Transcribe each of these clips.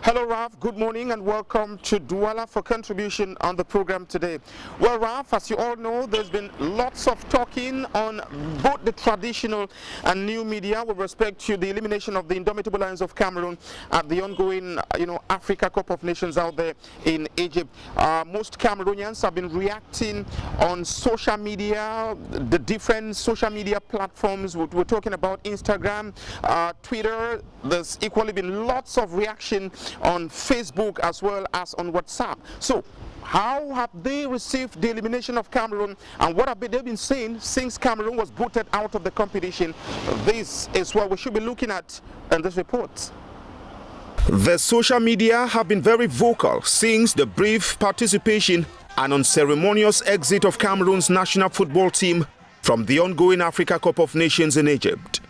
Hello, Ralph. Good morning and welcome to Douala for contribution on the program today. Well, Ralph, as you all know, there's been lots of talking on both the traditional and new media with respect to the elimination of the indomitable Lions of Cameroon at the ongoing, Africa Cup of Nations out there in Egypt. Most Cameroonians have been reacting on social media, the different social media platforms. We're talking about Instagram, Twitter. There's equally been lots of reaction on Facebook as well as on WhatsApp. So how have they received the elimination of Cameroon, and what have they been saying since Cameroon was voted out of the competition? This is what we should be looking at in this report. The social media have been very vocal since the brief participation and unceremonious exit of Cameroon's national football team from the ongoing Africa Cup of Nations in Egypt.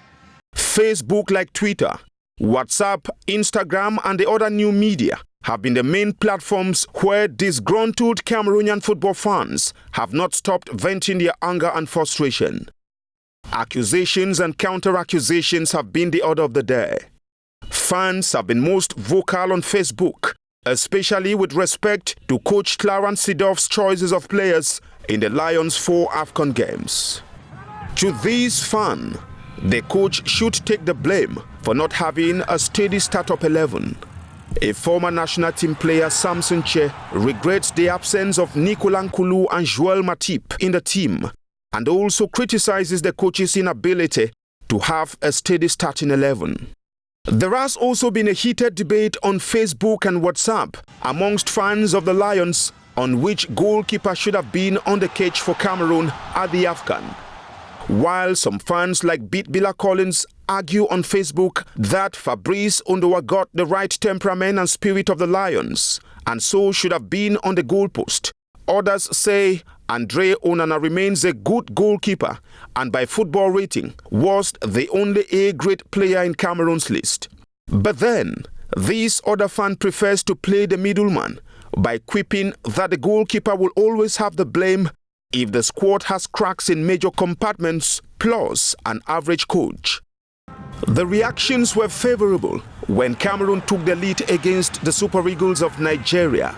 Facebook, like Twitter, WhatsApp, Instagram and the other new media have been the main platforms where disgruntled Cameroonian football fans have not stopped venting their anger and frustration. Accusations and counter-accusations have been the order of the day. Fans have been most vocal on Facebook, especially with respect to Coach Clarence Seedorf's choices of players in the Lions 4 Afcon games. To these fans, the coach should take the blame for not having a steady startup 11. A former national team player, Samson Che, regrets the absence of Nicolas Nkulu and Joel Matip in the team and also criticizes the coach's inability to have a steady starting 11. There has also been a heated debate on Facebook and WhatsApp amongst fans of the Lions on which goalkeeper should have been on the cage for Cameroon at the Afcon. While some fans like Beat Billa Collins argue on Facebook that Fabrice Ondoa got the right temperament and spirit of the Lions and so should have been on the goalpost, others say Andre Onana remains a good goalkeeper and by football rating was the only A-grade player in Cameroon's list. But then, this other fan prefers to play the middleman by quipping that the goalkeeper will always have the blame if the squad has cracks in major compartments plus an average coach. The reactions were favorable when Cameroon took the lead against the Super Eagles of Nigeria.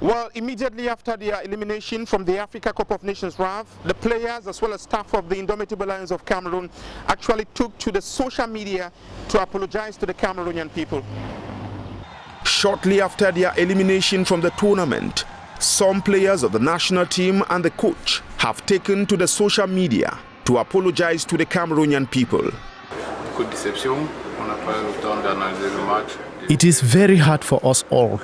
Well, immediately after their elimination from the Africa Cup of Nations, Ralph, the players as well as staff of the indomitable Lions of Cameroon actually took to the social media to apologize to the Cameroonian people. Shortly after their elimination from the tournament, some players of the national team and the coach have taken to the social media to apologize to the Cameroonian people. It is very hard for us all.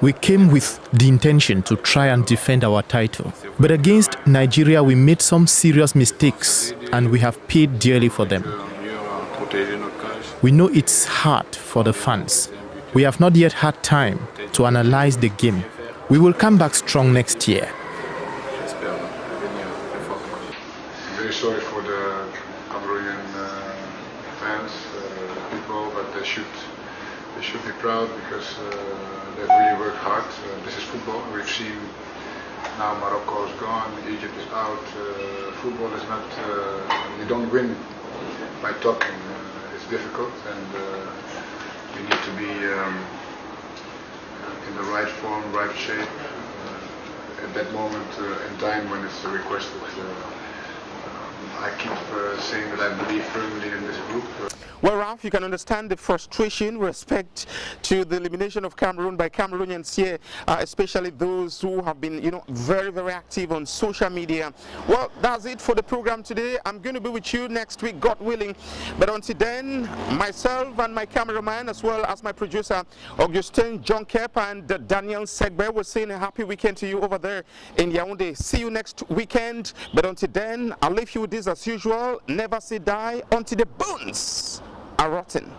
We came with the intention to try and defend our title. But against Nigeria, we made some serious mistakes and we have paid dearly for them. We know it's hard for the fans. We have not yet had time to analyze the game. We will come back strong next year. I'm very sorry for the Cameroonian fans, people, but they should be proud because they've really worked hard. This is football. We've seen now Morocco is gone, Egypt is out. Football is not. You don't win by talking. It's difficult, and you need to be in the right form, right shape, at that moment in time when it's requested. I keep saying that I believe firmly in this group. Well, Ralph, you can understand the frustration with respect to the elimination of Cameroon by Cameroonians here, especially those who have been, very, very active on social media. Well, that's it for the program today. I'm going to be with you next week, God willing. But until then, myself and my cameraman, as well as my producer, Augustin John Kep and Daniel Segbe, we're saying a happy weekend to you over there in Yaoundé. See you next weekend. But until then, I'll leave you with this as usual. Never say die until the bones are rotten.